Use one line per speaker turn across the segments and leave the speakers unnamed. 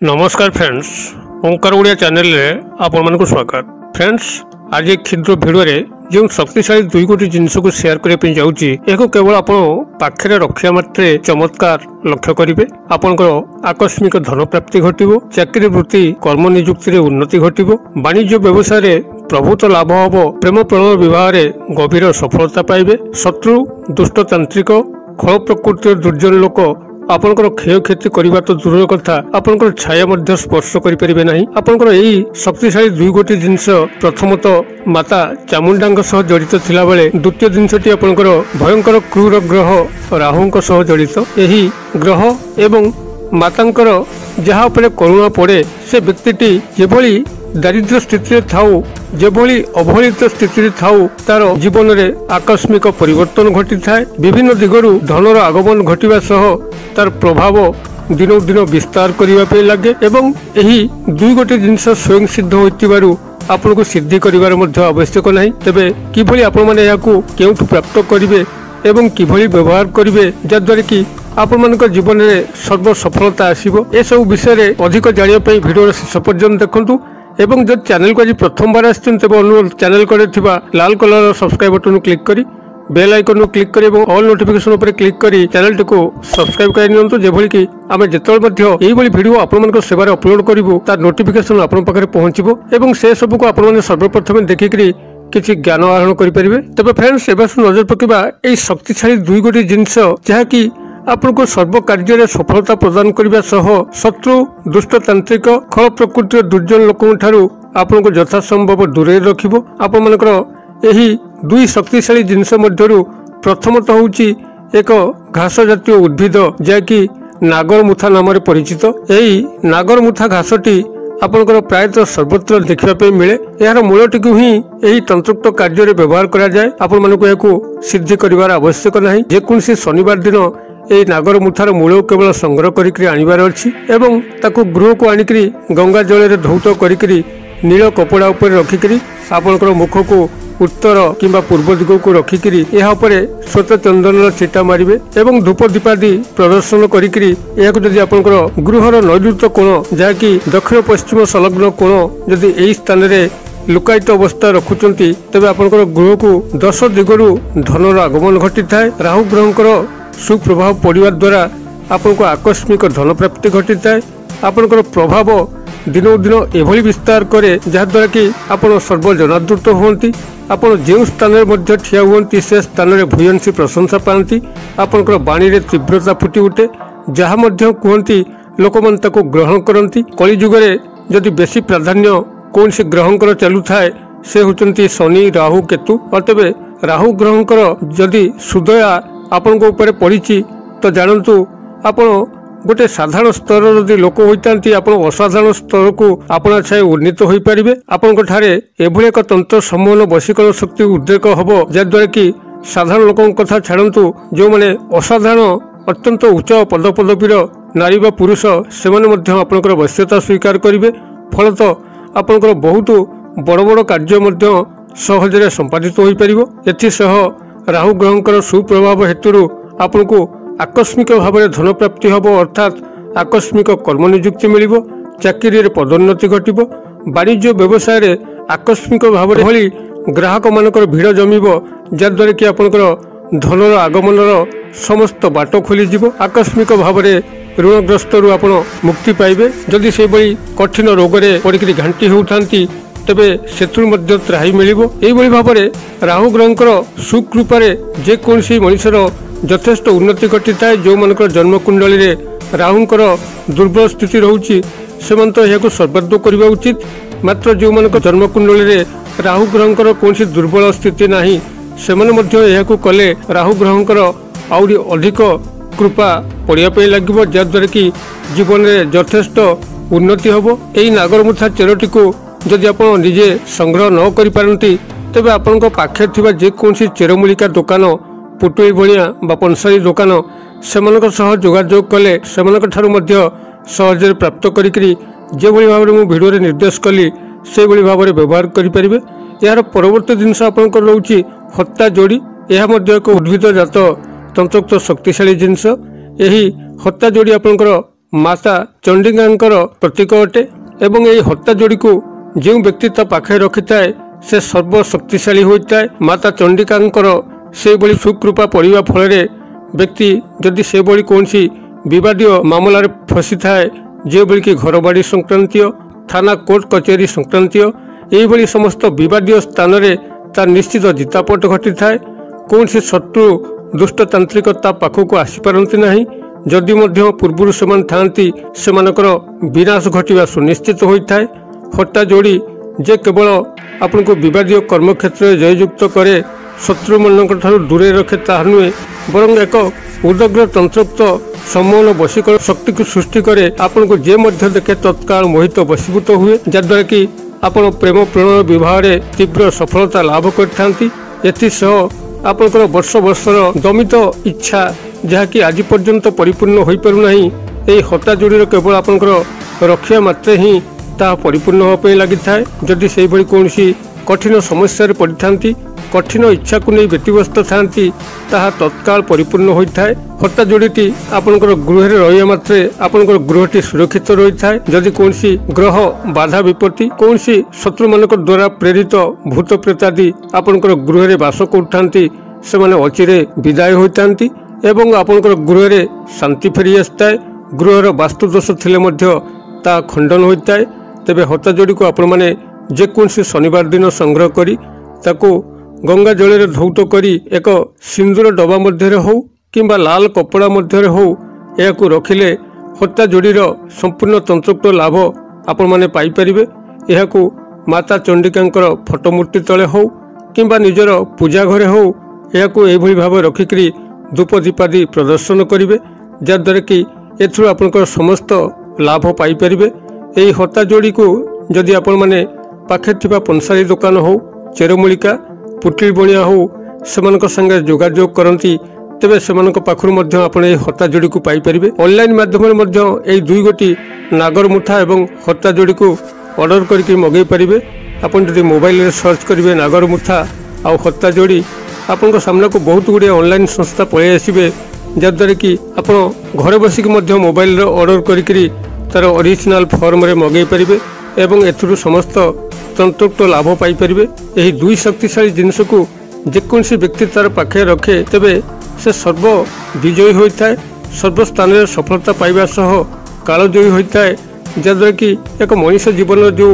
नमस्कार फ्रेंड्स, ओंकार ओडिया चैनल रे आपण मानक स्वागत। फ्रेंड्स, आज एक क्षुद्र भिडियो रे जो शक्तिशाली दुई गोटी जिनस को शेयर करने जाऊँगी, यह केवल आप पाखे रखा मात्रे चमत्कार लक्ष्य करेंगे। आपंकर आकस्मिक धन प्राप्ति घटो, चाकरी वृत्ति कर्म निजुक्ति उन्नति घटो, वाणिज्य व्यवसाय प्रभुत लाभ हम, प्रेम प्रणय विवाह गभीर सफलता पाइबे। शत्रु दुष्टतांत्रिक खल प्रकृतिर दुर्जन लोक आपनकर क्षय क्षति करबा तो दूर कथा, आपनकर छाया मध्य स्पर्श करि परिबे नाही। आपनकर एही शक्तिशाली दुई गोटी जिंस प्रथमत माता चामुंडांग सह जड़ित थिला बेले, द्वितीय जिनसटी आपनकर भयंकर क्रूर ग्रह राहुंक सह जड़ित। एही ग्रह एवं मातांकर जहा उपरे करुणा पड़े, से व्यक्तिटी जेभली दारिद्र्य स्थिति थाऊ, जेभली अवहेलित स्थिति थाऊ, तार जीवन में आकस्मिक परिवर्तन घटी थाए। विभिन्न दिगरु धनर आगमन घटिबा सह तार प्रभाव दिनों दिन विस्तार करने पे लगे एवं यही दुई गोटे जिनस स्वयं सिद्ध होइतिबारु आपन को सिद्धि करिवार मध्य आवश्यक नहीं। तेबे किभली आपण माने याकू केउठु प्राप्त करिवे एवं किभली व्यवहार करिवे जद्वारा कि आपण मानक जीवन में सर्व सफलता आसीबो। ए सब विषय रे अधिक जानिया पई वीडियो शेष पर्यंत देखंतु एवं जब चैनल को आज प्रथम बार आछन तेबे अनुरोध चैनल को थिबा लाल कलर सब्सक्राइब बटन क्लिक करी बेल आइकन क्लिक करी एवं ऑल नोटिफिकेशन ऊपर क्लिक करी चैनल को सब्सक्राइब कर नियंतु, जेभली कि आमे जेतल मध्य एही भली वीडियो आपण मानक सेवारे अपलोड करिवु तार नोटिफिकेशन आपण पाखरे पहुंचिबो एवं से सब को आपण माने सर्वप्रथम देखिकरी किछि ज्ञान आहरण करि परिबे। तबे फ्रेंड्स, एबे नजर पकेबा एही शक्तिशाली दुई गोटी जिंस जहा कि आपको सर्व कार्य सफलता प्रदान करने सह शत्रु दुष्टतांत्रिक खल प्रकृतिर दुर्जन लोकों ठारू आपको यथासंभव दूरे रखिबो। आपण मानकर एही दुई शक्तिशाली जिनस मध्यरु प्रथमतः होउची एक घास जातीय उद्भिद जहाँकि नागरमुथा नाम परिचित। यही नागरमुथा घासटी आपनकर प्रायतः सर्वत्र देखा मिले। यार मूलटी को ही यही तंत्रोक्त कार्य व्यवहार करा जाए। आपण मानक याकू सिद्धि करिवार आवश्यक नहीं। जेकोसी शनिवार दिन यही नागर मुथार मूल केवल संग्रह करिकरी आनिबार अछि एवं ताकू गृह को आनिकरी गंगा जल रे धौत करिकरी नील कपड़ा ऊपर रखिकरी आपनकर मुख को उत्तर किंबा पूर्व दिग को रखिकरी यह उपरे श्वेत चंदन छिटा मारिबे एवं धूप दीपादि प्रदर्शन करिकरी यहाको जदि आपनकर गृहर नैऋत्य कोण जहाँकि दक्षिण पश्चिम संलग्न कोण जदि एही स्थान रे लुकायित अवस्था रखुचंती, तेबे आपनकर गृह को 10 दिगरु धनर आगमन घटी थाए। राहु ग्रहंकर सुप्रभाव पड़िवा द्वारा आपनको आकस्मिक धन प्राप्ति घटी थाए। आपनकर प्रभाव दिनों दिन एभली विस्तार करे जहाद्वारा कि आपण सर्वजनादृत हुअंती। आपण जो स्थान में ठिया हुअंती से स्थान में भूयसी प्रशंसा पाती। आपनकर बाणी रे तीव्रता फुटी उठे, जहा मध्य कहती लोक मन ताको ग्रहण करती। कलिजुग रे जदि बेसी प्राधान्य कौन से ग्रहंकर चलू थाए से होचंती शनि राहु केतु। और तेबे राहु ग्रहंकर जदि सुदया आपण को ऊपर पड़ी तो जानतु आपण गोटे साधारण स्तर जदि लोक होता आपण असाधारण स्तर को आपना छाए उन्नीत हो पारे। आपण एभली एक तंत्र सम्मोहन वशीकरण शक्ति उद्रेक हम जद्वारा कि साधारण लोकों कथा छाड़ू जो मैंने असाधारण अत्यंत उच्च पद पदवीर नारी बा पुरुष से आपंकर वश्यता स्वीकार करेंगे। फलत आपंकर बहुत बड़ बड़ कार्य सहजरे संपादित हो पार। एसह राहु ग्रहंकर सुप्रभाव हेतु आपन को आकस्मिक भाव में धन प्राप्ति हम, अर्थात आकस्मिक कर्म निजुक्ति मिल, चाकरी रे पदोन्नति घटिबो, वाणिज्य व्यवसाय रे आकस्मिक भाव में ग्राहक मानकर भीड़ जमीब जद्वारा कि आपनकर धनर आगमनर समस्त बाट खोलीजिवो। आकस्मिक भाव में ऋणग्रस्त रु आपण मुक्ति पाइबे। जदि से बड़ी कठिन रोगरे पड़िक घांटी होउथांती तेबे सेतु मध्य त्राही मिलिबो। एही भाव में राहु ग्रहंकर सुकृपारे जेकोसी मनुष्यर यथेष्ट उन्नति घटी थाए। जो मानकर जन्मकुंडली रे राहुंकर दुर्बल स्थिति रोची से तो यह सर्वद्व करने उचित। मात्र जो मानकर जन्मकुंडली रे राहु ग्रहंकर कौन दुर्बल स्थिति नाही से कले राहु ग्रहंकर आउरी अधिक कृपा पड़िया लगे, जद्वारा कि जीवन में यथेष्ट उन्नति हम। यही नागरमुथा चेरटी को जदि आप निजे संग्रह न करि पारंती तेबे आपनक पाखे थिबा जेकोसी चेरमूलिका दुकान, पुटुई भणिया बा पंसारी दुकान सेमानक सह जोगाजोग कले सेमानक ठारू मध्य सहजरे प्राप्त करिकरी जेभली भाव में वीडियो रे निर्देश कली से भली भाव में व्यवहार करि परिबे। यार परवर्ती जिनस आपनकर रहउची हत्ता जोड़ी। यह एक उद्भिद जात तंत्रोक्त शक्तिशाली जिनस। यही हत्ता जोड़ी आपणकर माता चंडिकांकर प्रतीक अटे एवं यही हत्ता जोड़ी को जो व्यक्ति ता पाखे रखि थाए से सर्वशक्तिशाली होता है। माता चंडिकांकर से बड़ी सुकृपा पड़वा फल व्यक्ति जदि से बड़ी कौन विवादीय मामला फसी थाए जो बड़ी कि घर बाड़ी संक्रांतीय थाना कोर्ट कचेरी संक्रांतीय यही समस्त विवादीय स्थान ता निश्चित जितापट घटी थाए। कौन शत्रु दुष्टतांत्रिक ता पाखक आसीपारती ना जदि पूर्व से विनाश घटवा सुनिश्चित होता है। हत्ता जोड़ी जे केवल आपन को विवादीय कर्मक्षेत्र जययुक्त करे शत्रु मान दूरे रखे ता नुहे बरं एक उदग्र तंत्रोक्त सम्मोहन वशीकरण शक्ति को सृष्टि करे आपन को जे मध्य देखे तत्काल मोहित वशीभूत हुए जद्वारा कि आपण प्रेम प्रणय विवाह तीव्र सफलता लाभ कर आपणकर वर्ष वर्षर दमित इच्छा जहाँकि आज पर्यंत परिपूर्ण हो पारना यही हत्ता जोड़ी केवल आपणकर रक्षा मात्रे ही ता परिपूर्ण होगा लगी था। जदि से कौन कठिन समस्या पड़ी था कठिन इच्छा को नहीं व्यतिव्यस्त था तत्काल परिपूर्ण होता है। हत्ता जोड़ी आपणकर गृह रहा मात्रे आपणकर गृहटी सुरक्षित रही है। जदि कौन ग्रह बाधा विपत्ति कौन शत्रु मान द्वारा प्रेरित भूत प्रेतादि आपणकर गृह बास कर अचिरे विदाय होता एवं आपणकर गृह शांति फेरी आसता है। गृहर वास्तुदोष थिले ता खंडन होता है। तेबे हत्ता जोड़ी को आपण मैंने जेकोसी शनिवार दिन संग्रह करी ताको गंगा जल धौत करी एक सिंदूर डबा मध्य हो किंबा लाल कपड़ा मध्य हो या रखिले हत्ता जोड़ीर संपूर्ण तंत्रोक्त लाभ आपण मैंने पाइपर। यह माता चंडिकांकर फोटोमूर्ति तले हो किंबा निजर पूजा घरे हो या भाव रखिकी धूप दीपादि प्रदर्शन करेंगे जद्वारा कि एथुर आपनकर समस्त लाभ पाइपर। यही हत्ता जोड़ी को जदि आपण मैंने पाखे थिबा पंसारी दुकान हो चेरमूलिका पुटली बणिया हो से संगे जोगाजोग करती तेबे से पाखु हत्ता जोड़ी को पाइपर। ऑनलाइन माध्यम दुई गोटी नागर मुठा एवं हत्ता जोड़ी को ऑर्डर करके मगै पारे। आपन जदि मोबाइल सर्च करेंगे नागर मुठा आउ हत्ता जोड़ी आपन सामना को बहुत गुड़े ऑनलाइन संस्था पलि आसबे जद्वारा कि आप घरे बसिक मोबाइल ऑर्डर करी तार ओरिजिनल फॉर्म रे मगै पारे एवं एथुरु समस्त तंत्रोक्त लाभ पाइपर। यही दुई शक्तिशाली जिनस को जेकोसी व्यक्ति तार पाखे रखे तेबे से सर्व विजयी होता है। सर्वस्थान में सफलता पाइबा सह कालजयी होता है जद्वारा कि एक मनुष्य जीवन जो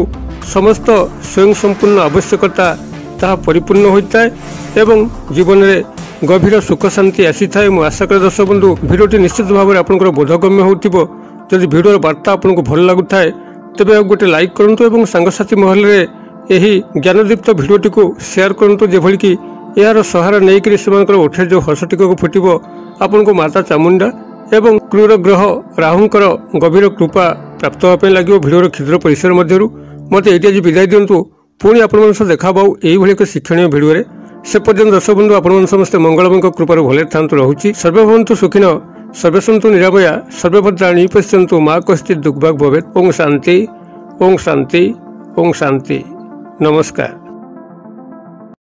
समस्त स्वयं संपूर्ण आवश्यकता ताहा परिपूर्ण होता है एवं जीवन में गभीर सुख शांति आसी थाए। मु आशा कर दर्शक बंधु भिडियोटी निश्चित भाव में आपंकर बोधगम्य होतिबो। जदि भिडियोर वार्ता आपको भल लगुए तेबे गोटे लाइक करंतु एवं सांगसाथी महल रे यही ज्ञानदीप्त भिडियोटी को शेयर करंतु जेभली कि यार सहारा नहीं से ओठे जो हसटिक को फुटबो आपन को माता चामुंडा एवं क्रूर ग्रह राहुंकर गभीर कृपा प्राप्त होगा लगे। भिडियोर क्षुद्र परिसर मध्यरु मत ये आज विदाय दिंतु पुणी आपण देखा यही एक शिक्षणीय भिडियो से पर्यंत दर्शक बंधु आपण समस्त मंगलमय कृपार भले था रहुछि। सर्वे भवन्तु सुखिन सर्वे सन्तु निरामया सर्वे भद्राणि पश्यन्तु मा कश्चित् दुःखभाग् भवेत्। ओम शांति ओम शांति ओम शांति। नमस्कार।